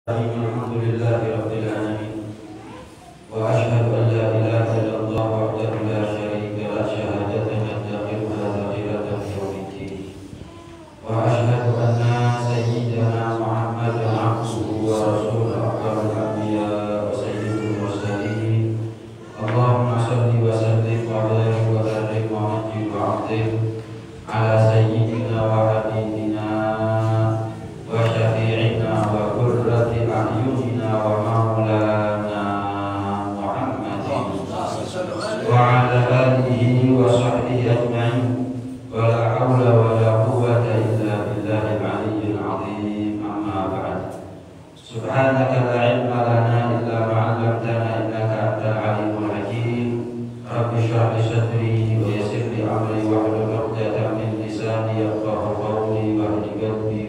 Alhamdulillahi Rabbil Alamin. Wa ashhadu an la ilaha illallah wahdahu la syarika lah syahadatan tadammuha zahiratan yaumiddin. Wa ashhadu anna sayyidana Muhammadan abduhu wa rasuluhu akramul anbiya wa sayyidul mursalin. Allahumma shalli wa sallim wa barik wa barik wa ajil wa azim ala sayyidina wa habibina wa syafi'ina wa qurrati a'yunina wa maulana Muhammadin wa ala alihi wa sahbihi ajma'in. Wa la hawla wa la quwwata illa billahil aliyyil azim. Amma ba'd. Subhanaka la ilma lana illa ma 'allamtana innaka antal alimul hakim. Rabbi shrah li sadri wa yassir li amri wa hlul 'uqdatam min lisani yafqahu qawli wa hdini qalbi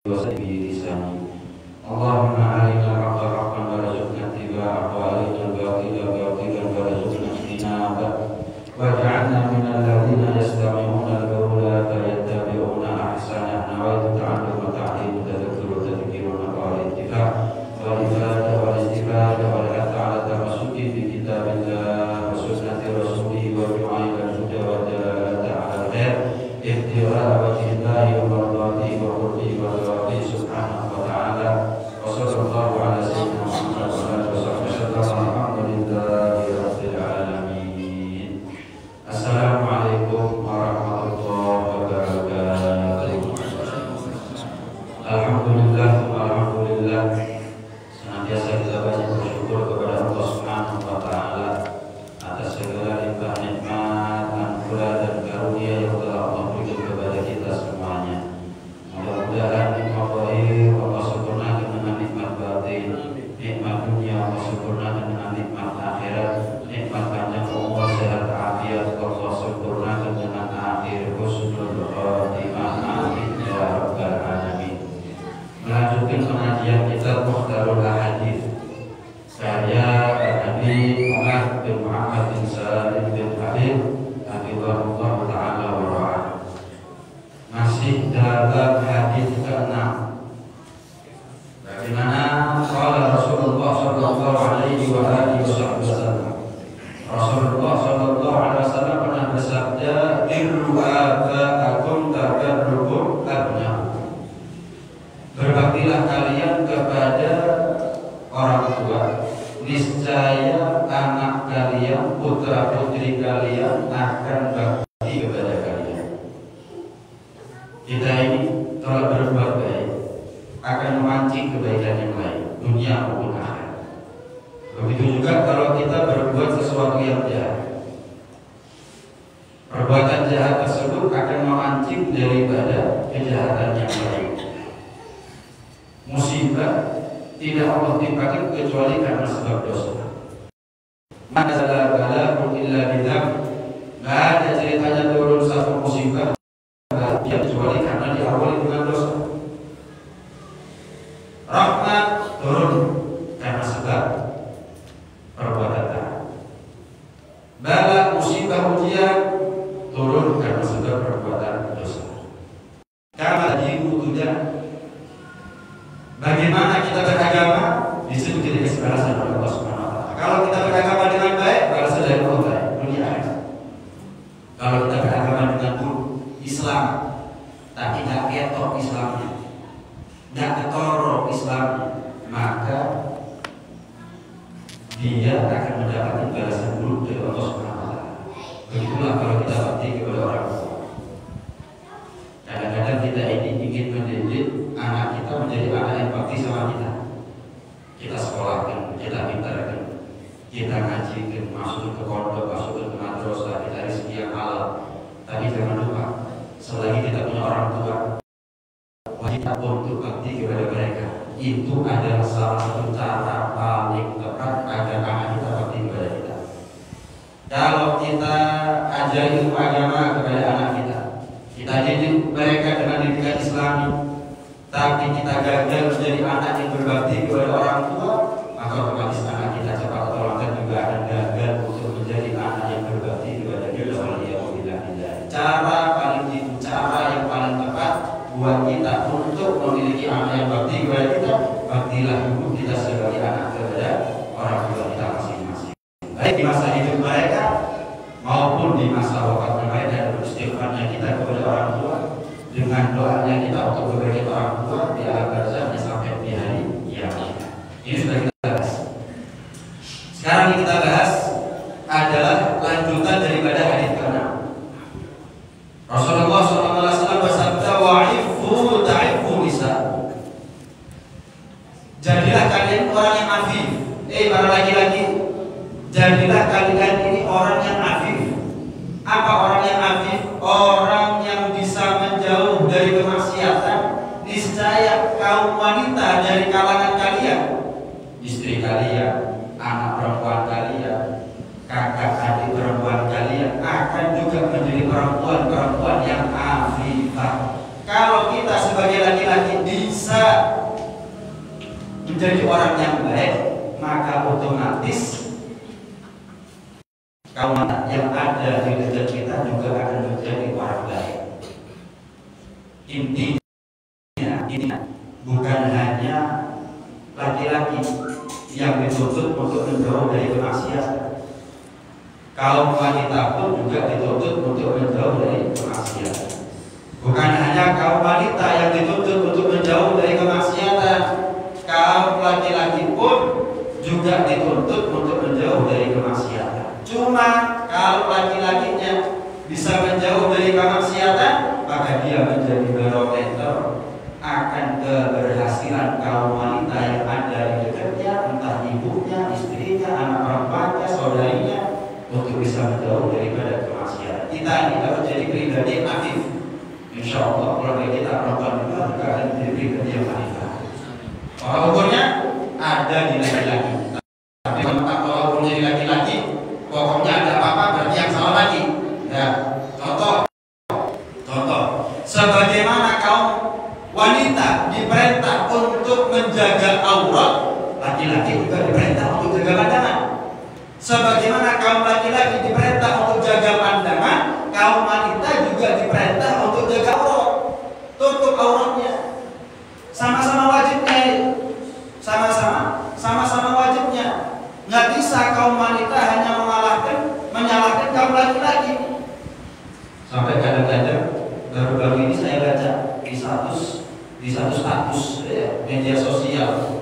wa sayyidi lisani. Allahumma arina al-haqqa haqqan warzuqna ittiba'ahu wa arina al-batila batilan warzuqna ijtinabah. Waj'alna minal ladzina yastami'una al-qawla fayattabi'una ahsanah. Nawaitu ta'allum wa ta'lim wa tadhakkur wa tadhkirun wa al-ittifaq wal ifadah wal istifadah wal hatta 'ala tamassuki fi kitabillah wa sunnati rasulih wa du'a ila al-huda wa dalalata 'ala al-khair ihtira'a wajhillahi wa mardatihi wa qurbihi wa ridwanihi subhanahu wa ta'ala. Wa sallallahu ala sayyidina Muhammad wa alihi wa sahbihi wasallam. Alhamdulillahi rabbil alamin. Assalamualaikum warahmatullahi wabarakatuh. Alhamdulillah, alhamdulillah. Senantiasa kita banyak bersyukur kepada Allah Subhanahu wa taala atas segala limpah nikmat, anugerah dan karunia yang telah Allah berikan kepada kita semuanya. Mudah-mudahan nikmat zahir Allah sempurnakan dengan nikmat batin, nikmat dunia Allah sempurnakan dengan nikmat akhirat, nikmat panjang umur sehat afiat Allah sempurnakan dengan akhir husnul khatimah. Amin ya rabbal alamin. Melanjutkan pengajian kitab Mukhtarul Ahadits karya Habib Umar bin Muhammad bin Salim bin Habib hafizahullah ta'ala wa ra'ah. Masih dalam hadis ke-6, bagaimana qala Rasulullah sallallahu alaihi wa alihi wasallam. Rasulullah sallallahu alaihi wasallam pernah bersabda, "Birru aba'akum tabarrukum abna'akum." Berbaktilah kalian kepada orang tua, niscaya anak kalian, putra putri kalian akan bakti kepada kalian. Kita ini kalau berbuat baik akan memancing kebaikan yang lain, dunia maupun akhirat. Begitu juga kalau kita berbuat sesuatu yang jahat, perbuatan jahat tersebut akan memancing daripada kejahatan yang lain. Musibah tidak Allah timpakan kecuali karena sebab dosa. Maka la bala'u illa bidzam. Tidak ada ceritanya turun satu musibah kecuali karena diawali dengan dosa. Rahmat turun karena sebab perbuatan taat. Bala musibah ujian turun karena sebab perbuatan dosa. Karena diutuhnya bagaimana kita beragama disebut jadi balasan oleh Allah Subhanahu wa taala. Kalau kita beragama dengan baik, balasan dari Allah baik dunia akhirat. Kalau kita beragama dengan buruk, Islam tapi tidak ketok Islamnya, tidak ketoro Islamnya, maka dia akan mendapatkan balasan buruk dari Allah Subhanahu wa taala. Begitulah kalau kita bakti kepada orang tua. Kadang-kadang kita ini ingin mendidik anak kita menjadi anak yang bakti sama kita. Kita sekolahkan, kita pintarkan, kita ngajikan, masuk ke pondok, masuk ke madrasah, kita rezeki yang halal. Tapi jangan lupa, selagi kita punya orang tua, wajib untuk bakti kepada mereka. Itu adalah salah satu cara paling tepat agar anak kita bakti kepada kita. Kalau kita ajar ilmu agama kepada anak kita didik mereka dengan didikan Islami, tapi kita gagal menjadi anak yang berbakti kepada orang tua, maka otomatis anak kita cepat atau lambat juga akan gagal untuk menjadi anak yang berbakti kepada kita. Cara paling jitu, cara yang paling tepat buat kita untuk memiliki anak yang bakti kepada kita, baktilah ibu, kita sebagai anak kepada orang tua kita masing-masing. Baik di masa hidup mereka maupun di masa wafat mereka, dan beristighfarnya kita kepada orang tua dengan doanya kita untuk berbagi orang tua di alam barzakh sampai di hari kiamat. Ini sudah kita bahas. Sekarang yang kita bahas adalah lanjutan daripada hadis ke-6. Rasulullah SAW bersabda, wa'ifu ta'ifu nisa. Jadilah kalian orang yang afif. Para laki-laki, jadilah kalian ini orang yang afif. Apa orang yang afif? Orang yang bisa menjauh dari kemaksiatan. Niscaya kaum wanita dari kalangan kalian, istri kalian, anak perempuan kalian, kakak adik perempuan kalian akan juga menjadi perempuan-perempuan yang afifah. Kalau kita sebagai laki-laki bisa menjadi orang yang baik, maka otomatis kaum wanita yang ada di dekat kita juga akan menjadi orang baik. Intinya bukan hanya laki-laki yang dituntut untuk menjauh dari kemaksiatan, kaum wanita pun juga dituntut untuk menjauh dari kemaksiatan. Bukan hanya kaum wanita yang dituntut untuk menjauh dari kemaksiatan, kaum laki-laki pun juga dituntut untuk menjauh dari kemaksiatan. Cuma kalau laki-lakinya bisa menjauh dari kemaksiatan, maka dia menjadi barometer akan keberhasilan kaum wanita yang ada di dekatnya, entah ibunya, istrinya, anak perempuannya, saudarinya, untuk bisa menjauh daripada kemaksiatan. Kita ini harus jadi pribadi yang afif. Insya Allah kalau kita perempuan juga akan menjadi pribadi yang afif. Orang ukurnya ada di laki-laki. Tapi kalau ukurnya di laki-laki, pokoknya ada apa-apa berarti yang salah lagi. Ya, contoh, sebagaimana kaum wanita diperintah untuk menjaga aurat, laki-laki juga diperintah untuk jaga pandangan. Sebagaimana kaum laki-laki diperintah untuk jaga pandangan, kaum wanita juga diperintah untuk jaga aurat, tutup auratnya. Sama-sama wajibnya, sama-sama wajibnya. Nggak bisa kaum wanita hanya menyalahkan kaum laki-laki. Sampai kadang-kadang baru-baru ini saya baca di satu status media sosial,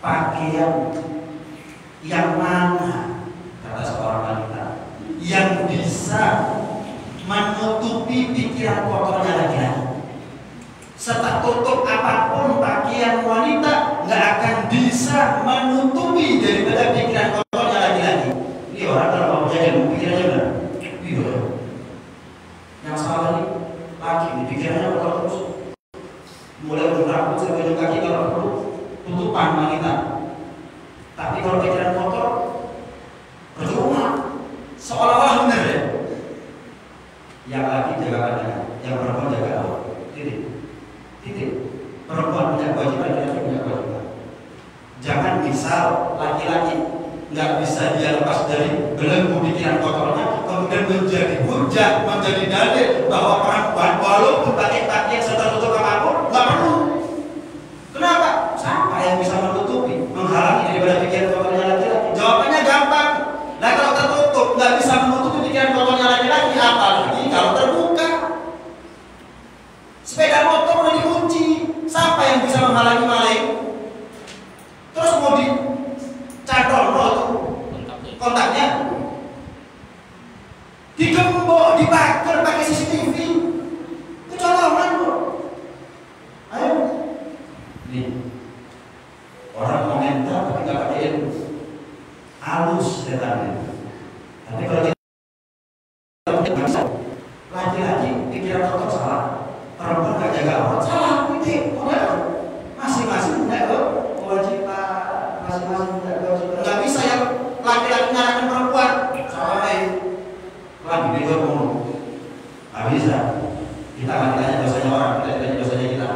pakaian yang mana, kata seorang wanita, yang bisa menutupi pikiran kotornya laki-laki. Serta tutup apapun pakaian wanita nggak akan bisa menutupi daripada pikiran kotornya laki-laki. Ini orang kalau mau menjaga pikirannya benar. Iya. Yang salah tadi laki, pikirannya kotor terus. Mulai ujung rambut sampai ujung kaki kalau perlu tutupan wanita. Tapi kalau pikiran kotor percuma. Seolah-olah benar ya. Yang laki jaga pandangan, yang perempuan jaga aurat. Titik. Perempuan punya kewajiban, laki-laki punya kewajiban. Jangan misal laki-laki nggak bisa dia lepas dari belenggu pikiran kotornya, kemudian menjadi hujah, menjadi dalil bahwa perempuan walaupun pakai pakaian serta tutup apapun nggak perlu. Kenapa? Siapa yang bisa menutupi, menghalangi daripada pikiran kotornya laki-laki? Jawabannya gampang. Nah kalau tertutup nggak bisa menutupi pikiran kotornya laki-laki, apalagi kalau terbuka. Sepeda motor udah dikunci, siapa yang bisa menghalangi maling? Terus mau dicadol kontaknya, digembok, dibakar pakai CCTV, kecolongan kok. Ayo, nih orang komentar tapi nggak pakai halus setannya. Tapi kalau kita bisa, laki-laki pikiran kotor salah, perempuan nggak jaga aurat salah, itu masing-masing punya kewajiban, masing-masing punya kewajiban. Nggak bisa yang laki-laki nyalakan perempuan, salah lagi dia ngomong, nggak bisa. Kita nggak ditanya dosanya orang, kita ditanya dosanya kita.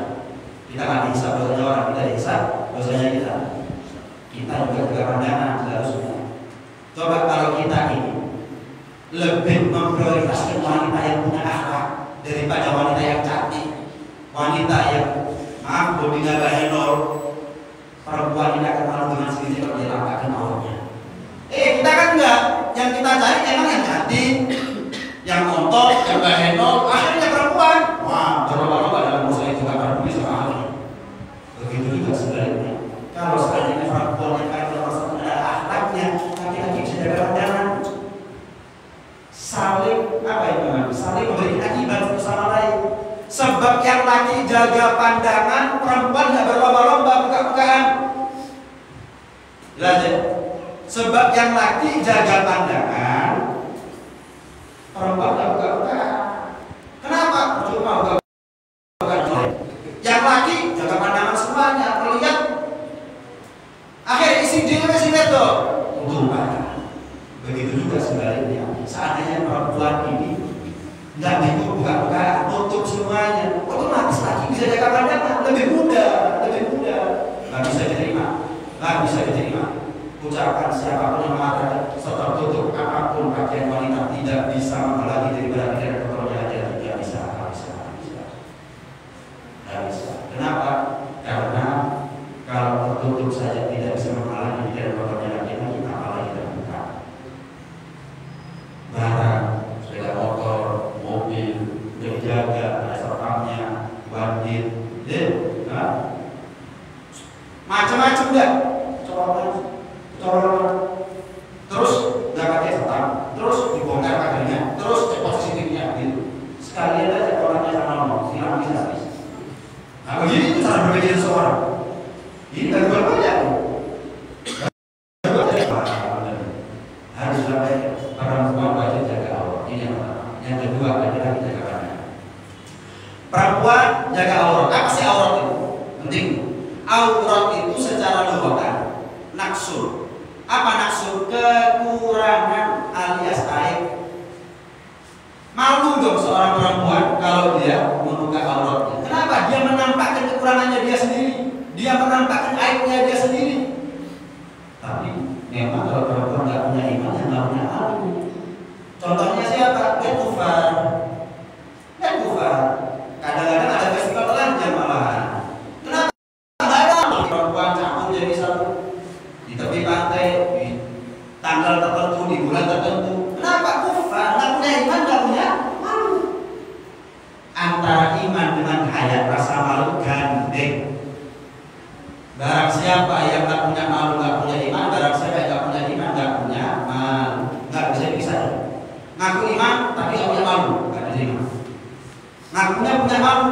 Kita nggak dihisap dosanya orang, kita dihisap dosanya kita. Kita juga jaga pandangan seharusnya. Coba kalau kita ini lebih memprioritaskan wanita yang punya akhlak daripada wanita yang cantik, wanita yang maaf bodinya bahenol, perempuan ini akan malu dengan sendiri kalau dia lakukan auratnya. Kita kan enggak, yang kita cari emang yang cantik, yang montok, yang bahenol, akhirnya perempuan. Wah, berlomba-lomba dalam usaha juga peduli sama ahli. Begitu juga sebaliknya. Kalau seandainya perempuan yang kaya bermasalah ada akhlaknya, laki-laki bisa jaga pandangan, saling saling memberikan akibat satu sama lain. Sebab yang laki jaga pandangan, perempuan nggak berlomba-lomba buka-bukaan. Jelas ya? Sebab yang laki jaga pandangan, perempuan nggak buka-bukaan. Kenapa? Cuma buka-bukaan. Yang laki jaga pandangan semuanya, melihat akhir isi diri si itu untuk begitu juga sebaliknya. Seandainya perempuan ini nggak bingung buka-buka, tutup semuanya, otomatis laki bisa jaga pandangan, lebih mudah. Nggak bisa diterima. Ucapan siapapun yang mengatakan tertutup apapun pakaian wanita tidak bisa menghalangi daripada pikiran kotornya aja, tidak bisa. Kenapa? Karena kalau tertutup saja tidak bisa menghalangi pikiran kotornya laki-laki, apalagi terbuka. Barang, sepeda motor, mobil, dijaga, ada satpamnya, bandit, macam-macam dah. Terus nggak pakai satpam, terus dibongkar pagarnya, terus cek positifnya gitu. Sekalian aja orangnya sama ngomong, silang bisa habis. Nah begini itu cara berpikir seorang. Ini kan berbeda. Harus perempuan wajib jaga aurat. Ini yang pertama. Yang kedua adalah jaga pandangan. Perempuan jaga aurat. Apa sih aurat itu? Penting. Aurat itu secara lughatan naksur. Apa naksur? Kekurangan alias aib. Malu dong seorang perempuan kalau dia membuka auratnya. Kenapa? Dia menampakkan kekurangannya dia sendiri. Dia menampakkan aibnya dia sendiri. Tapi memang kalau perempuan nggak punya iman, nggak punya malu. Contohnya siapa? Kufar. Kadang-kadang ada festival telanjang malahan. Kenapa? Nggak ada perempuan campur jadi satu di tepi pantai, di tanggal tertentu, di bulan tertentu. Kenapa? Kufar, nggak punya iman, nggak punya malu. Antara iman dengan hayat rasa malu gandeng. Barang siapa yang nggak punya malu, nggak punya iman, barang siapa yang nggak punya iman, nggak punya malu, nggak bisa dipisah. Ngaku iman tapi nggak punya malu, nggak bisa iman. Ngakunya punya malu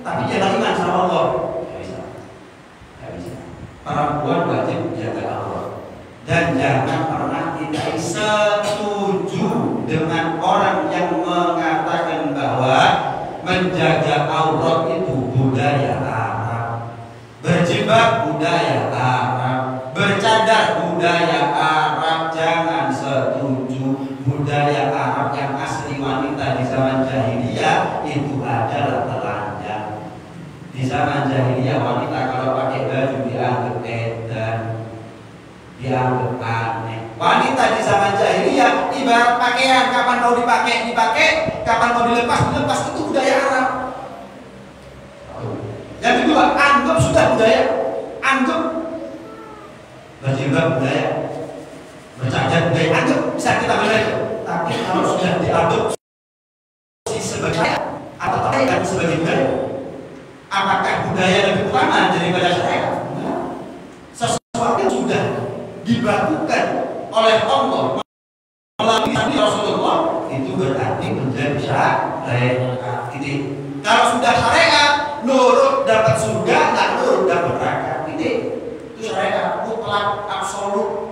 tapi dia nggak iman sama Allah, nggak bisa. Perempuan wajib jaga aurat. Dan jangan pernah kita setuju dengan orang yang mengatakan bahwa menjaga aurat itu budaya Arab, berjilbab budaya Arab, bercadar budaya Arab. Jangan setuju. Budaya Arab yang asli wanita di zaman jahiliyah itu adalah telanjang. Di zaman jahiliyah wanita kalau pakai baju dianggap edan, dianggap aneh. Wanita di zaman jahiliyah ibarat pakaian, kapan mau dipakai, kapan mau dilepas, itu budaya Arab. Yang kedua, anggap sudah budaya, anggap berjilbab budaya, bercadar budaya, anggap bisa kita belajar. Tapi kalau sudah diadopsi sebagai atau pakaian sebagai budaya, apakah budaya lebih utama daripada syariat? Sesuatu yang sudah dibakukan oleh Allah melalui Nabi Rasulullah itu berarti menjadi syariat. Kalau sudah syariat, nurut dapat surga, nggak nurut dapat neraka. Itu syariat mutlak absolut.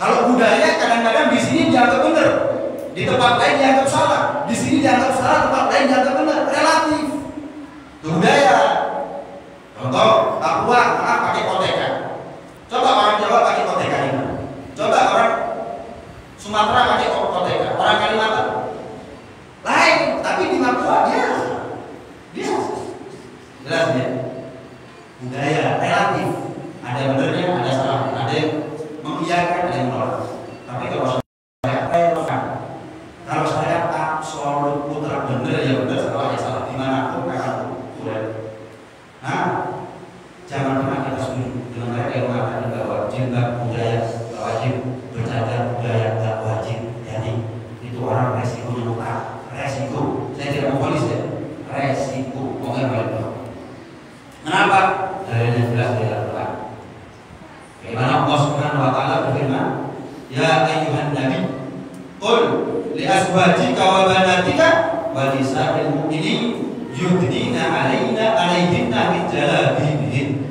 Kalau budaya kadang-kadang di sini dianggap benar, di tempat lain dianggap salah, di sini dianggap salah, tempat lain dianggap benar, relatif. Itu budaya. Contoh, Papua pakai koteka. Coba orang Jawa pakai koteka ini. Coba orang Sumatera pakai koteka. Orang Kalimantan lain, tapi di Papua dia jelas ya. Budaya relatif. Ada benernya, ada salahnya, ada yang mengiyakan, ada yang menolak. Tapi kalau saya relevan, kalau saya absolut putra bener ya bener, salah ya salah, dimanapun kakak boleh. Kenapa? Dalilnya jelas dari Al-Quran. Bagaimana Allah Subhanahu wa taala berfirman, "Ya ayyuhan nabi, qul li azwajika wa banatika wa nisa'il mu'minin yudnina 'alaihinna min jalabibihin."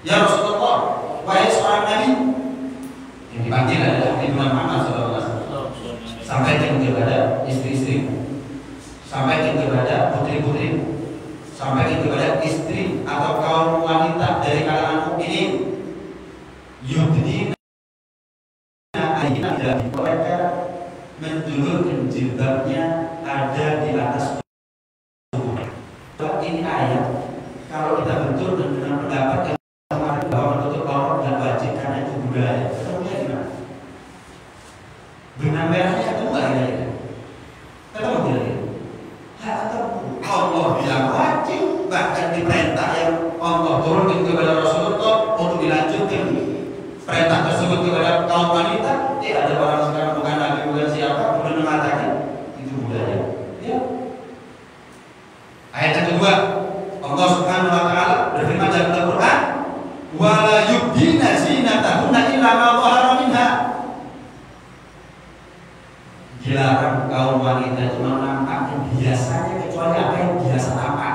Ya Rasulullah, wahai seorang nabi, yang dipanggil adalah Nabi Muhammad SAW, sampaikan kepada istri-istri, sampaikan kepada putri-putri, sampaikan kepada istri atau kaum wanita dari kalangan mukminin, yudnina 'alaihinna, mereka menjulurkan jilbabnya ada di atas tubuh. Ini ayat kalau kita bentur dengan pendapat bahwa menutup aurat dan wajib karena itu budaya, ketemunya di mana? Benang merahnya ketemu nggak kira-kira? Ketemu kira-kira? Allah bilang wajib, bahkan di perintah yang Allah turunkan kepada Rasulullah untuk dilanjutkan perintah tersebut kepada kaum wanita. Ada orang sekarang bukan Nabi bukan siapa kemudian mengatakan itu budaya. Ya. Ayat yang kedua, Allah Subhanahu wa taala berfirman dalam Al-Qur'an, wala yubdina zinatahunna illa ma dhahara minha. Dilarang kaum wanita itu menampakkan biasanya kecuali apa yang biasa tampak.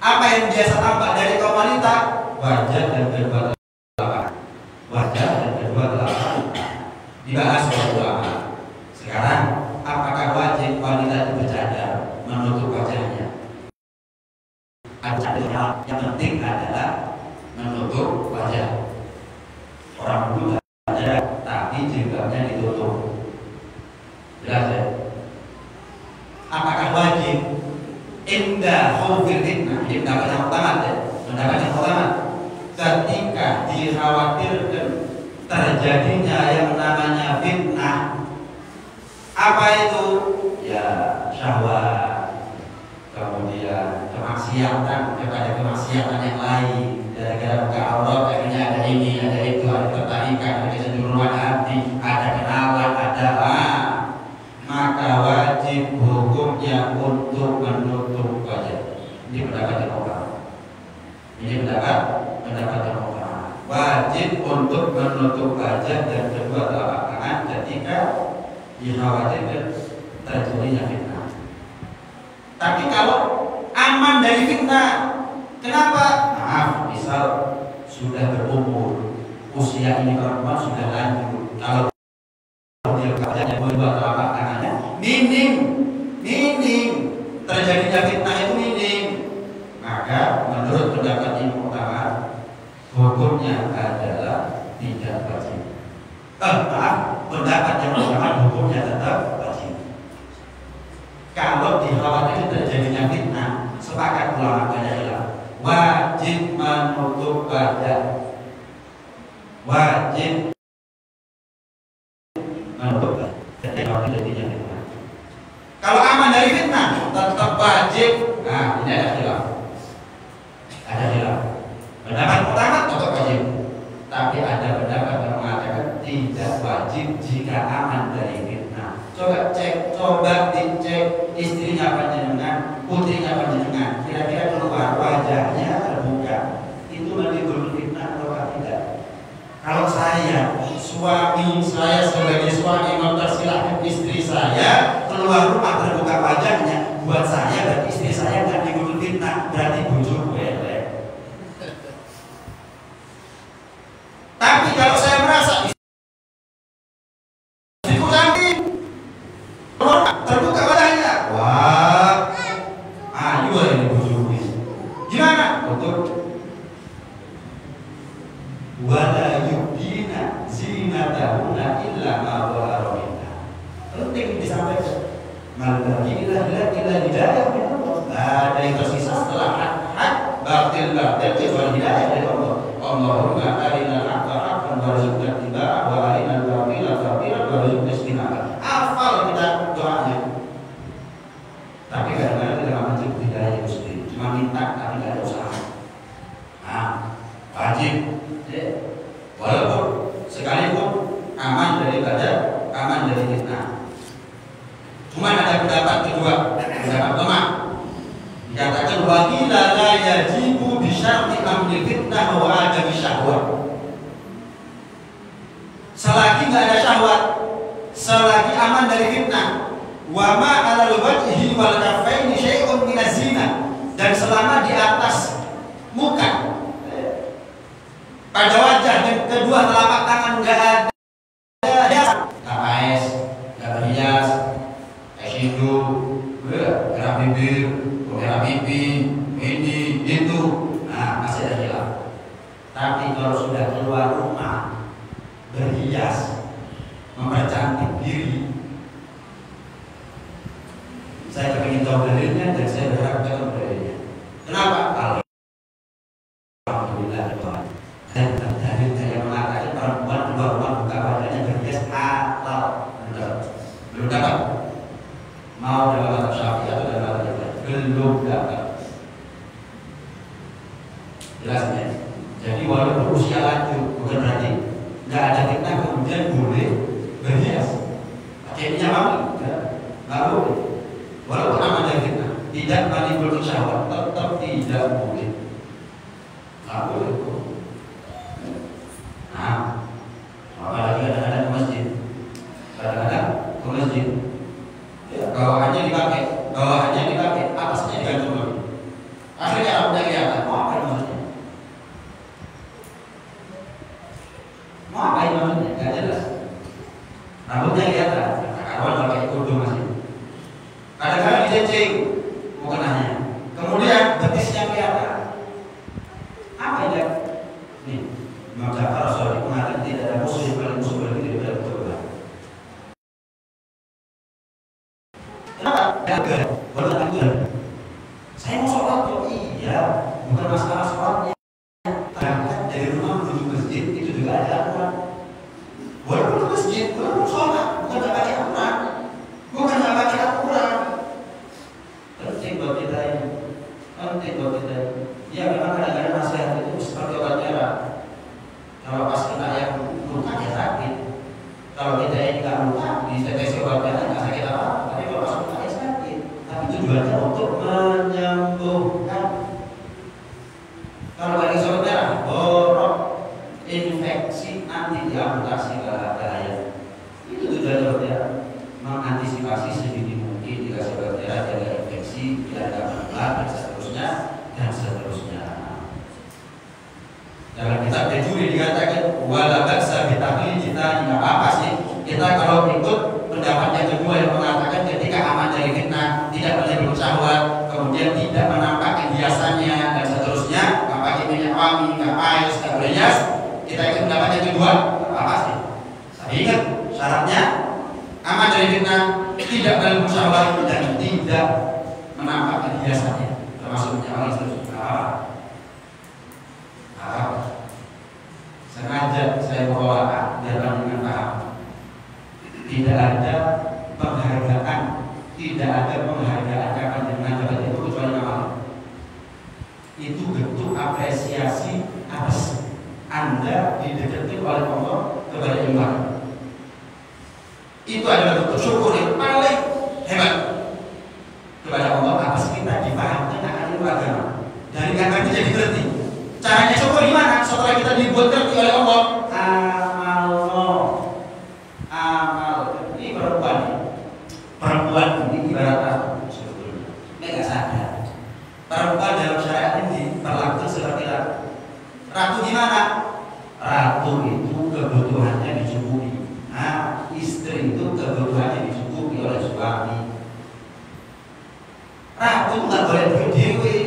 Apa yang biasa tampak dari kaum wanita? Wajah dan kedua telapak. Wajah dan kedua telapak. Dibahas oleh ulama. Sekarang, apakah wajib wanita itu bercadar menutup wajahnya? Yang penting adalah menutup wajah. Orang dulu ada, tapi jilbabnya ditutup. Jelas ya? Apakah wajib? Indah khawfil fitnah. Ini pendapat yang pertama ya. Pendapat yang pertama, ketika dikhawatirkan terjadinya yang namanya fitnah, apa itu? Ya syahwat, kemudian kemaksiatan kepada kemaksiatan yang lain. Gara-gara buka aurat akhirnya ada ini, ada itu, ada ketertarikan, ada kecenderungan hati, ada kenalan, ada maka wajib hukumnya untuk menutup wajah. Ini pendapat yang pertama. Ini pendapat yang pertama. Wajib untuk menutup wajah dan kedua telapak tangan ketika dikhawatirkan terjadinya fitnah. Tapi kalau aman dari fitnah, kenapa? Maaf, misal sudah berumur, usia ini perempuan sudah lanjut, kalau dia wajahnya berdua telapak tangannya minim terjadinya fitnah itu minim, maka menurut pendapat yang pertama hukumnya adalah tidak wajib. Pendapat yang pertama hukumnya tetap wajib. Kalau dikhawatirkan terjadinya fitnah, sepakat ulama adalah wajib menutup wajah. Wajib menutup wajah. Kalau aman dari fitnah, tetap wajib. Nah, ini ada khilaf. Pendapat pertama tetap wajib. Tapi ada pendapat yang mengatakan tidak wajib jika aman dari fitnah. Coba dicek istrinya panjenengan, putrinya panjenengan, kira-kira keluar wajahnya terbuka, itu menimbulkan fitnah atau tidak? Kalau saya, suami saya sebagai suami mempersilahkan istri saya keluar rumah terbuka wajahnya, buat saya dan istri saya nggak menimbulkan fitnah, berarti bujur welek. Tapi kalau saya merasa istriku cantik, terbuka wajahnya, wah, ayo ini bujuri. Gimana? Betul. Wala yubdina zinatahunna illa ma dhahara minha. Penting disampaikan. Malbagi illa hidayah min Allah. Ada yang tersisa setelah hak batil kecuali hidayah dari Allah. Allahumma arinal haqqa haqqan warzuqna ittiba'ah wa arinal batila batilan warzuqna ijtinabah. Hafal kita doanya. Tapi kadang-kadang kita nggak mencari hidayah itu sendiri, cuma minta tapi nggak ada usaha. Nah, wajib. Walaupun sekalipun aman dari fitnah. Cuma ada pendapat kedua, pendapat lemah. Dikatakan waqila la yajibu bi bisyarti amnil fitnah wa adami syahwat. Selagi nggak ada syahwat, selagi aman dari fitnah, wa ma 'alal wajhi wal kaffaini syai'un minaz zina, dan selama di atas muka, pada wajah dan kedua telapak tangan nggak ada hias, nggak paes, nggak berhias, eyeshadow, gerak bibir, gerak pipi, ini itu, nah masih ada hilaf. Tapi kalau sudah keluar rumah berhias, mempercantik diri, saya ingin tahu dalilnya dan saya berharap tahu dalilnya. Kenapa? Alhamdulillah Tuhan. Dan dalil saya mengatakan perempuan keluar rumah buka wajahnya berhias halal. Belum dapat? Mau dalam mazhab Syafi'i atau dalam mazhab yang lain? Belum dapat. Jelasnya. Jadi walaupun usia lanjut bukan berarti nggak ada fitnah kemudian boleh berhias. Pakai minyak wangi, nggak boleh. Walaupun aman dari fitnah, tidak menimbulkan syahwat, tetap tidak boleh. Nggak boleh. Nah, apalagi kadang-kadang ke masjid, bawahannya dipakai, atasnya digantung lagi. Akhirnya rambutnya kelihatan. Mau apa maksudnya? Mau apa maksudnya? Nggak jelas. Rambutnya kelihatan. Kawan pakai kerudung masih. Kadang-kadang dicencing mukenanya. Kemudian betisnya kelihatan. Apa ya? Nih, Imam Ja'far As-Shadiq mengatakan tidak ada musuh yang paling musuh lagi daripada Tuhan. Kenapa? Walaupun aku saya mau sholat kok, iya, bukan masalah sholatnya. Berangkat dari rumah menuju masjid itu juga ada aturan. Walaupun ke masjid, walaupun sholat, bukan nggak pakai aturan, Penting buat kita ini, Ya memang kadang-kadang nasihat itu seperti obat nyerah. Kalau pas kita yang luka ya sakit. Kalau kita yang nggak luka, ditetesi obat nyerah nggak sakit apa-apa. Tapi kalau pas luka ya sakit. Tapi tujuannya untuk menyembuhkan. Kalau bagi obat merah, borok, infeksi, nanti diamputasi bahaya. Itu tujuannya obat nyerah. Mengantisipasi sedini mungkin dikasih obat nyerah jaga infeksi, tidak ada menular dan seterusnya. Dalam kitab Juri dikatakan wala ba'sa bi taqlid kita, tidak apa sih kita kalau ikut pendapat yang kedua yang mengatakan ketika aman dari fitnah, tidak menimbulkan syahwat, kemudian tidak menampakkan hiasannya dan seterusnya, nggak pakai minyak wangi, nggak paes, nggak berhias, kita ikut pendapat yang kedua, apa sih? Saya ingat syaratnya aman dari fitnah, tidak menimbulkan syahwat dan tidak menampakkan hiasannya, termasuk minyak wangi seterusnya. Sengaja saya bawa biar dengan paham. Tidak ada penghargaan kapan dengan jabat itu kecuali nama. Itu bentuk apresiasi atas Anda didekati oleh Allah kepada iman. Itu adalah bentuk syukur yang paling hebat kepada Allah atas kita dipahamkan akan ilmu agama. Dari kata jadi berarti. Caranya syukur gimana? Setelah kita dibuat ngerti oleh Allah, amal. Ini perempuan ini ibarat ratu sebetulnya. Ini nggak sadar. Perempuan dalam syariat ini diperlakukan seperti ratu. Ratu gimana? Ratu itu kebutuhannya dicukupi. Nah, istri itu kebutuhannya dicukupi oleh suami. Ratu nggak boleh berdiri.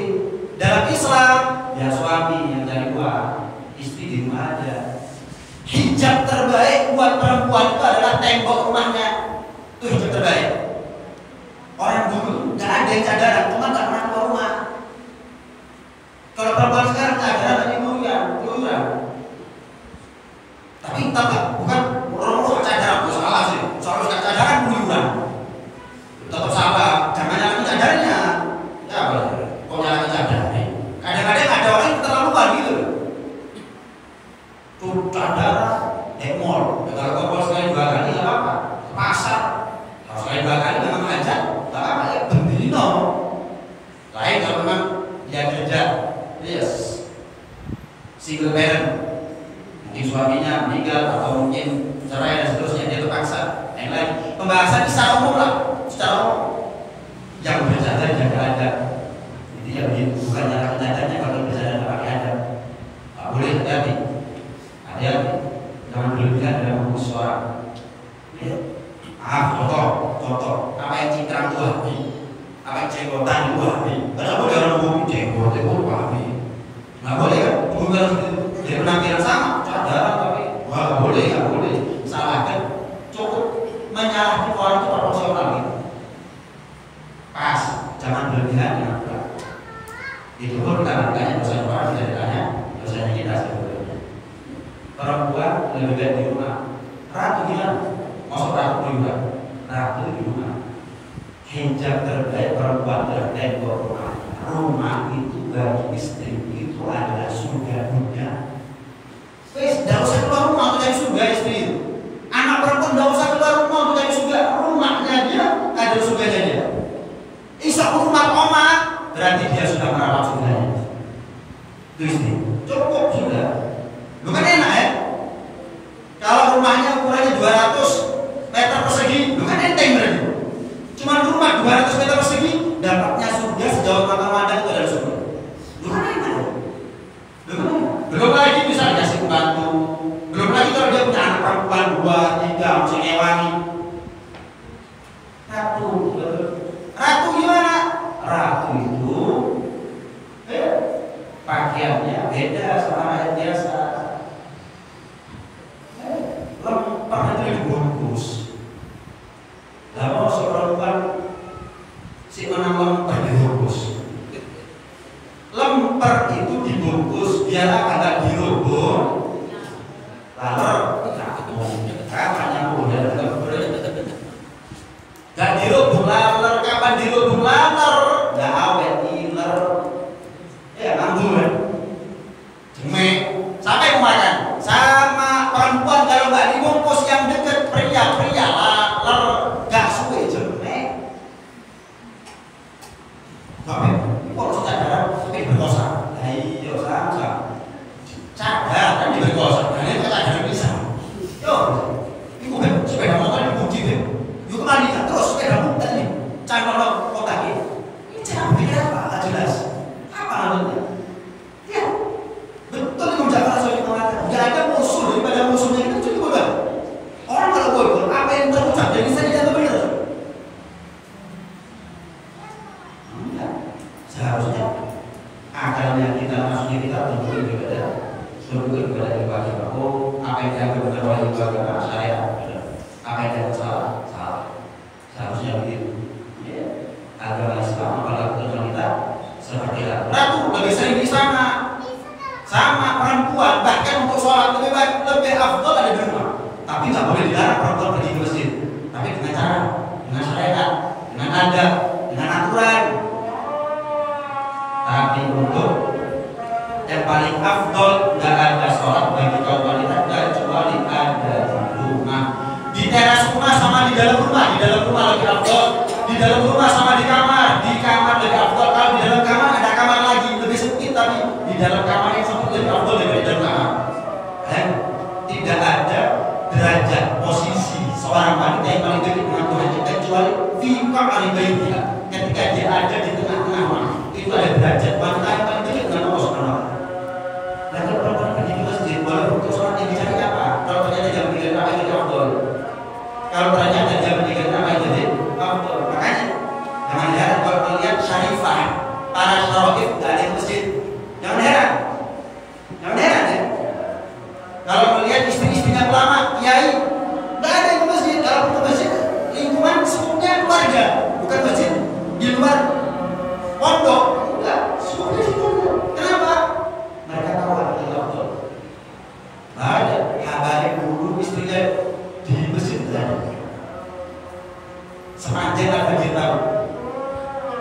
Dalam Islam, ya suami yang cari uang, istri di rumah aja. Hijab terbaik buat perempuan itu adalah tembok rumahnya. Itu hijab terbaik. Orang dulu nggak ada yang cadaran, cuma nggak pernah keluar rumah. Kalau perempuan sekarang cadaran tadi keluyuran. Tapi tetap bukan orang cadaran, itu salah sih. Soalnya nggak cadaran keluyuran. Tetap sabar, jangan nyalakan cadarnya. Ya boleh. Kok nyalakan cadar? Kadang-kadang ada orang yang terlaluan gitu. Tuh cadar, mall. Kalau kompor sekali 2 kali nggak apa-apa. Pasar, kalau sekali 2 kali memang aja, nggak apa-apa ya bendino. Lain kalau memang dia kerja, yes. single parent, mungkin suaminya meninggal atau mungkin cerai dan seterusnya, dia terpaksa. Yang lain pembahasan secara umum lah, secara umum yang bercadar yang ada. Jadi yang bukan cara bercadanya, kalau bercadar pakai adab, boleh hati-hati. Hati-hati, jangan berlebihan dalam mengukus orang. Contoh, apa yang cingkrang itu habis, apa yang jenggotan itu habis. Kenapa boleh orang ngomong jenggot itu habis? Nggak boleh kan? Bukan dari penampilan sama, cadar tapi nggak boleh. Salah kan? Cukup menyalahkan orang itu proporsional gitu. Pas, jangan berlebihan dengan berat. Itu pun karena dosa orang tidak ditanya, dosanya kita sebetulnya. Perempuan lebih baik di rumah. Ratu gimana? Masuk ratu di rumah. Ratu di rumah. Hijab terbaik perempuan terbaik buat rumah. Rumah itu bagi istri itu adalah surga dunia. Wes, tidak usah keluar rumah untuk cari surga istri itu. Anak perempuan tidak usah keluar rumah untuk cari surga. Rumahnya dia ada surganya dia. Isok rumah oma berarti dia sudah merawat surganya. Itu istri. Cukup sudah. Bukan enak ya? Kalau rumahnya ukurannya 200 meter persegi, bukan enteng berarti. Cuma rumah 200 meter persegi, dapatnya surga sejauh mata memandang itu adalah surga. Bukan enak. Belum lagi bisa dikasih pembantu. Belum lagi kalau dia punya anak perempuan 2, 3, masih ngewangi. Ratu gimana? Ratu itu pakaiannya beda sama rakyat biasa. Lemper itu dibungkus. Lalu seorang perempuan si menang lemper dibungkus. Lemper itu dibungkus biar agak dirobong. Lalu kapannya udah lemper. Gak dirobong laler, kapan dirobong laler? Gak awet iler. Ya nganggur kan? Jemek. Siapa yang mau makan? Sama perempuan kalau nggak dibungkus yang deket pria laler, gak suwe jemek. Tapi kok sadar tapi berdosa. Ayo sama. Sadar kan diberdosa. Ini kita sadar bisa. Yo, iku kan sepeda motor dikunci kan. Yuk kembali kan terus sepeda motor nih. Canggol kotak ini. Ini cara pikir apa? Jelas. Apa namanya? Ya, betul yang menjaga soal mengatakan. Gak ada musuh daripada musuhnya itu cukup benar. Orang kalau bodoh, apa yang terucap jadi bisa dijaga benar. Seharusnya akalnya kita, maksudnya kita untuk ibadah ibadah. Oh, apa yang diambil benar oleh ibadah saya, apa yang diambil salah. Seharusnya begitu. Agama Islam apalagi kita seperti ratu lebih sering di sana sama perempuan, bahkan untuk sholat lebih afdal ada di rumah. Tapi nggak boleh dilarang perempuan pergi ke masjid. Tapi dengan cara, dengan syariat, dengan adab, dengan aturan. Tapi untuk yang paling afdal nggak ada sholat bagi kaum wanita kecuali ada di rumah, di teras rumah sama di dalam rumah. Di dalam rumah lebih afdal. Di dalam rumah sama di kamar lebih afdal. Kalau di dalam kamar ada kamar lagi lebih sempit, tapi di dalam kamar yang sempit lebih afdal daripada di dalam kamar. Dan tidak ada derajat posisi seorang wanita yang paling dekat dengan Tuhan kecuali fika alibaitnya, ketika dia ada di tengah-tengah rumah. Itu ada derajat wanita yang paling dekat dengan Allah Subhanahu wa Ta'ala. Dan kalau perempuan pergi ke masjid, boleh untuk sholat yang dicari apa? Kalau ternyata dia meninggal apa yang jadi afdal? Kalau ternyata dia meninggal apa yang jadi afdal? Makanya jangan heran kalau melihat syarifah para syarif dari masjid. Jangan heran ya. Kalau melihat istri-istrinya ulama, kiai, nggak ada yang ke masjid. Kalau ke masjid, lingkungan sebutnya keluarga, bukan masjid di luar pondok. Enggak, sebutnya di pondok. Kenapa? Mereka tahu ada yang afdal. Nggak ada. Kabarnya dulu istrinya di masjid ada. Sepanjang ada kita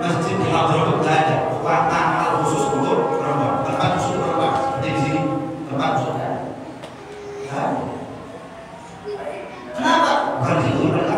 masjid di Hadramut nggak ada tempat khusus untuk perempuan, tempat khusus perempuan seperti di sini tempat khusus nggak ada. Kenapa? Bukan itu mereka